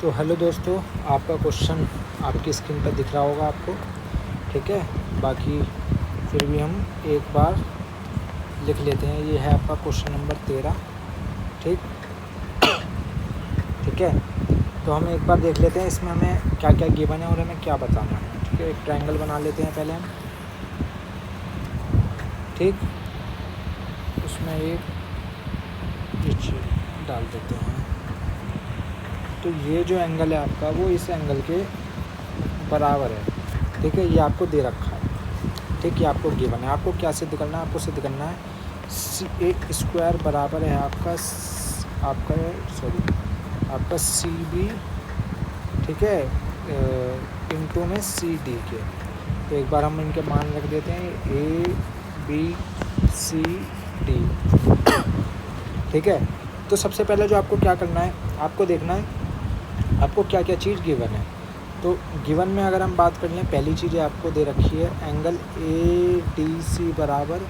तो हेलो दोस्तों, आपका क्वेश्चन आपकी स्क्रीन पर दिख रहा होगा आपको, ठीक है। बाकी फिर भी हम एक बार लिख लेते हैं। ये है आपका क्वेश्चन नंबर 13, ठीक है। तो हम एक बार देख लेते हैं इसमें हमें क्या क्या गिवन है और हमें क्या बताना है, ठीक है। एक ट्रायंगल बना लेते हैं पहले हम, ठीक। उसमें एक डाल देते हैं। तो ये जो एंगल है आपका वो इस एंगल के बराबर है, ठीक है। ये आपको दे रखा है, ठीक। ये आपको गिवन है। आपको क्या सिद्ध करना है? आपको सिद्ध करना है एक स्क्वायर बराबर है आपका सी बी, ठीक है, इंटू में सी डी के। तो एक बार हम इनके मान रख देते हैं ए बी सी डी, ठीक है। तो सबसे पहले जो आपको क्या करना है, आपको देखना है आपको क्या क्या चीज़ गिवन है। तो गिवन में अगर हम बात कर लें, पहली चीज़ आपको दे रखी है एंगल ए डी सी बराबर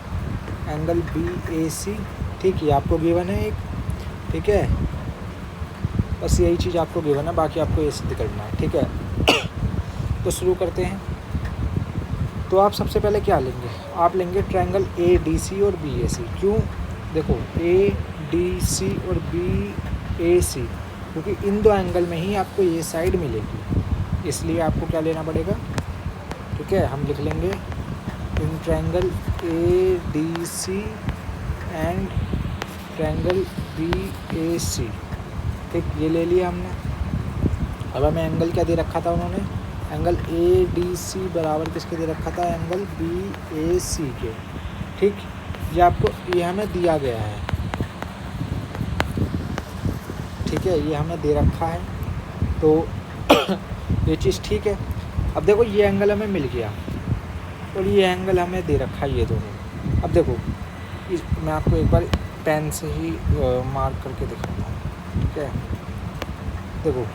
एंगल बी ए सी, ठीक। ये आपको गिवन है एक, ठीक है। बस यही चीज़ आपको गिवन है, बाकी आपको ये सिद्ध करना है, ठीक है। तो शुरू करते हैं। तो आप सबसे पहले क्या लेंगे? आप लेंगे ट्रायंगल ए डी सी और बी ए सी। क्यों? देखो, ए डी सी और बी ए सी, क्योंकि इन दो एंगल में ही आपको ये साइड मिलेगी, इसलिए आपको क्या लेना पड़ेगा, ठीक है। हम लिख लेंगे in triangle A D C and triangle B A C, ठीक। ये ले लिया हमने। अब हमें एंगल क्या दे रखा था उन्होंने? एंगल ए डी सी बराबर किसके दे रखा था? एंगल बी ए सी के, ठीक। ये आपको ये हमें दिया गया है, ठीक है। ये हमें दे रखा है, तो ये चीज़ ठीक है। अब देखो, ये एंगल हमें मिल गया और ये एंगल हमें दे रखा है, ये दोनों। अब देखो, मैं आपको एक बार पेन से ही मार्क करके दिखाता हूँ, ठीक है। देखो,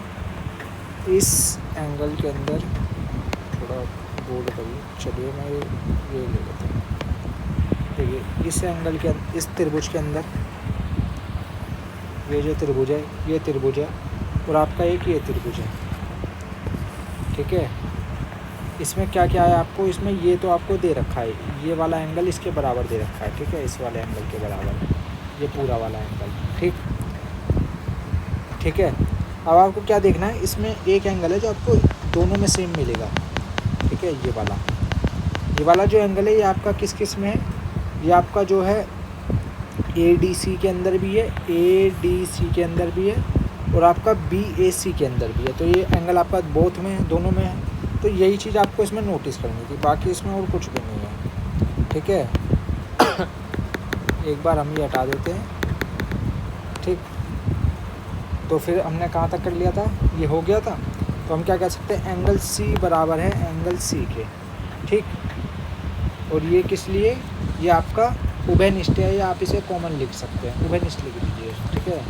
इस एंगल के अंदर थोड़ा बोल्ड करिए, चलिए मैं ये ले लेता हूँ। देखिए, इस एंगल के इस त्रिभुज के अंदर ये जो त्रिभुज है, ये त्रिभुज है, और आपका एक ये त्रिभुज है, ठीक है। इसमें क्या क्या है आपको? इसमें ये तो आपको दे रखा है, ये वाला एंगल इसके बराबर दे रखा है, ठीक है। इस वाले एंगल के बराबर, ये पूरा वाला एंगल, ठीक है। अब आपको क्या देखना है? इसमें एक एंगल है जो आपको दोनों में सेम मिलेगा, ठीक है। ये वाला जो एंगल है, ये आपका किस में है? ये आपका जो है ए डी सी के अंदर भी है, ए डी सी के अंदर भी है, और आपका बी ए सी के अंदर भी है। तो ये एंगल आपका बोथ में है, दोनों में है। तो यही चीज़ आपको इसमें नोटिस करनी थी, बाकी इसमें और कुछ भी नहीं है, ठीक है। एक बार हम ये हटा देते हैं, ठीक। तो फिर हमने कहाँ तक कर लिया था? ये हो गया था। तो हम क्या कह सकते हैं? एंगल सी बराबर है एंगल सी के, ठीक। और ये किस लिए? ये आपका उभयनिष्ठ है, या आप इसे कॉमन लिख सकते हैं, उभयनिष्ठ लिख दीजिए, ठीक है,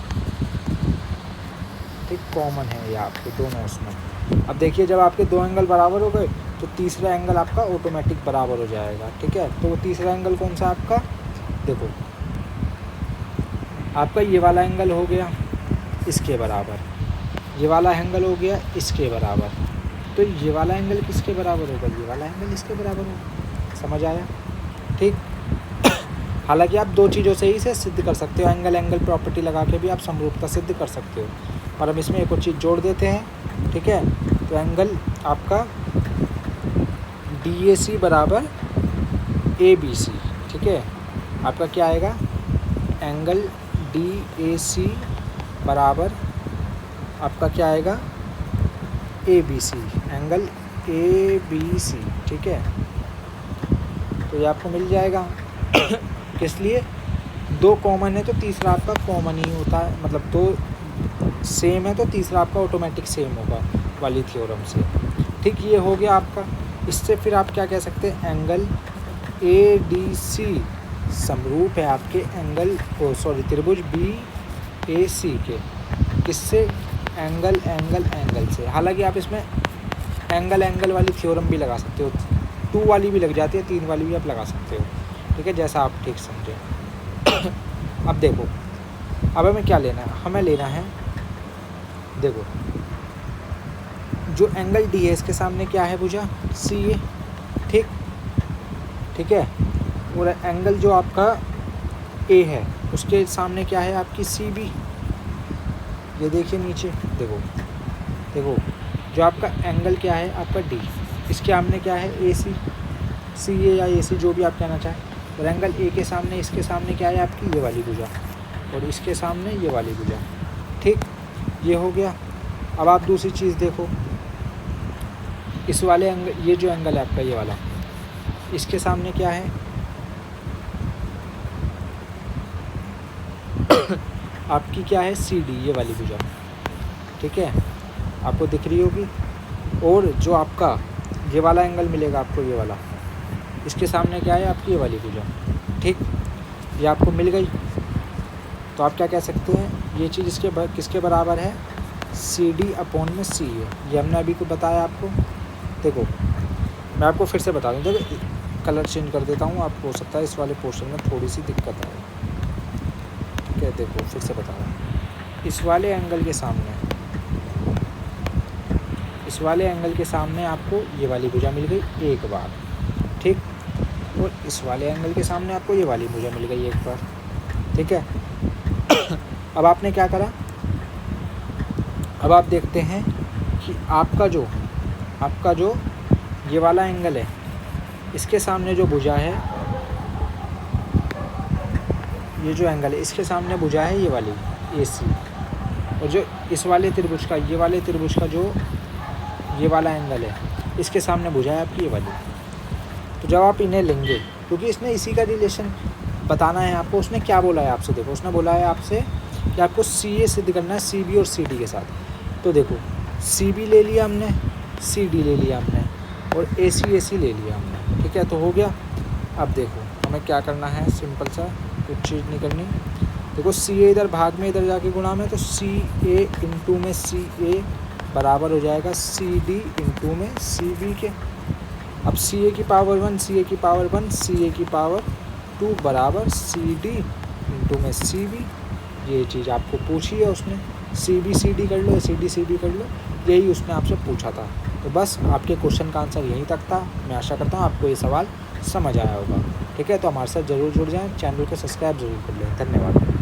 ठीक। कॉमन है ये आपके दोनों उसमें। अब देखिए, जब आपके दो एंगल बराबर हो गए तो तीसरा एंगल आपका ऑटोमेटिक बराबर हो जाएगा, ठीक है। तो वो तीसरा एंगल कौन सा आपका? देखो, आपका ये वाला एंगल हो गया इसके बराबर, ये वाला एंगल हो गया इसके बराबर। तो ये वाला एंगल किसके बराबर होगा? ये वाला एंगल इसके बराबर होगा। समझ आया, ठीक। हालांकि आप दो चीज़ों से ही इसे सिद्ध कर सकते हो, एंगल प्रॉपर्टी लगा के भी आप समरूपता सिद्ध कर सकते हो, पर हम इसमें एक और चीज़ जोड़ देते हैं, ठीक है। तो एंगल आपका डी ए सी बराबर ए बी सी, ठीक है। आपका क्या आएगा? एंगल डी ए सी बराबर आपका क्या आएगा? A B C, angle A B C, ठीक है। तो ये आपको मिल जाएगा। किस लिए? दो कॉमन है तो तीसरा आपका कॉमन ही होता है, मतलब दो सेम है तो तीसरा आपका ऑटोमेटिक सेम होगा वाली थ्योरम से, ठीक। ये हो गया आपका। इससे फिर आप क्या कह सकते हैं? एंगल ए डी सी समरूप है आपके त्रिभुज बी ए सी के, किससे? एंगल से। हालांकि आप इसमें एंगल वाली थ्योरम भी लगा सकते हो, 2 वाली भी लग जाती है, 3 वाली भी आप लगा सकते हो, ठीक है, जैसा आप ठीक समझें। अब देखो, अब हमें क्या लेना है? हमें लेना है, देखो, जो एंगल डी है इसके सामने क्या है भुजा, सी ए, ठीक है। और एंगल जो आपका ए है उसके सामने क्या है आपकी सी बी। ये देखिए नीचे, देखो जो आपका एंगल क्या है आपका डी, इसके सामने क्या है ए सी, सी ए या ए सी जो भी आप कहना चाहें। और एंगल ए के सामने, इसके सामने क्या है आपकी ये वाली भुजा, और इसके सामने ये वाली भुजा, ठीक। ये हो गया। अब आप दूसरी चीज़ देखो, इस वाले एंगल, ये जो एंगल है आपका ये वाला, इसके सामने क्या है आपकी क्या है सी डी, ये वाली भुजा, ठीक है, आपको दिख रही होगी। और जो आपका ये वाला एंगल मिलेगा आपको, ये वाला, इसके सामने क्या है आपकी ये वाली भुजा, ठीक। ये आपको मिल गई। तो आप क्या कह सकते हैं, ये चीज़ किसके बराबर है, सी डी अपॉन में सी ए। ये हमने अभी को बताया आपको। देखो मैं आपको फिर से बता दूँ, देखो कलर चेंज कर देता हूँ, आपको हो सकता है इस वाले पोर्शन में थोड़ी सी दिक्कत आए, ठीक है। देखो फिर से बता रहा हूँ, इस वाले एंगल के सामने आपको ये वाली भुजा मिल गई एक बार, ठीक। और इस वाले एंगल के सामने आपको ये वाली भुजा मिल गई एक बार, ठीक है। अब आपने क्या करा, अब आप देखते हैं कि आपका जो ये वाला एंगल है, इसके सामने जो भुजा है, ये जो एंगल है इसके सामने भुजा है ये वाली ए सी। और जो इस वाले त्रिभुज का, ये वाले त्रिभुज का जो ये वाला एंगल है, इसके सामने भुजा है आपकी ये वाली। तो जब आप इन्हें लेंगे, क्योंकि इसने इसी का रिलेशन बताना है आपको। उसने क्या बोला है आपसे, देखो उसने बोला है आपसे कि आपको सी ए सिद्ध करना है सी बी और सी डी के साथ। तो देखो सी बी ले लिया हमने, सी डी ले लिया हमने, और ए सी ले लिया हमने, ठीक है। तो हो गया। अब देखो हमें क्या करना है, सिंपल सा, कुछ चीज़ नहीं करनी। देखो सी ए इधर भाग में, इधर जाके गुणा में, तो सी ए इंटू में सी ए बराबर हो जाएगा सी डी इंटू में सी बी के। अब सी ए की पावर 1, सी ए की पावर 1, सी ए की पावर 2 बराबर सी डी इंटू में सी बी। ये चीज़ आपको पूछी है उसने, सी बी सी डी कर लो, सी डी सी बी कर लो, यही उसने आपसे पूछा था। तो बस आपके क्वेश्चन का आंसर यहीं तक था। मैं आशा करता हूँ आपको ये सवाल समझ आया होगा, ठीक है। तो हमारे साथ ज़रूर जुड़ जाएं, चैनल को सब्सक्राइब ज़रूर कर लें। धन्यवाद।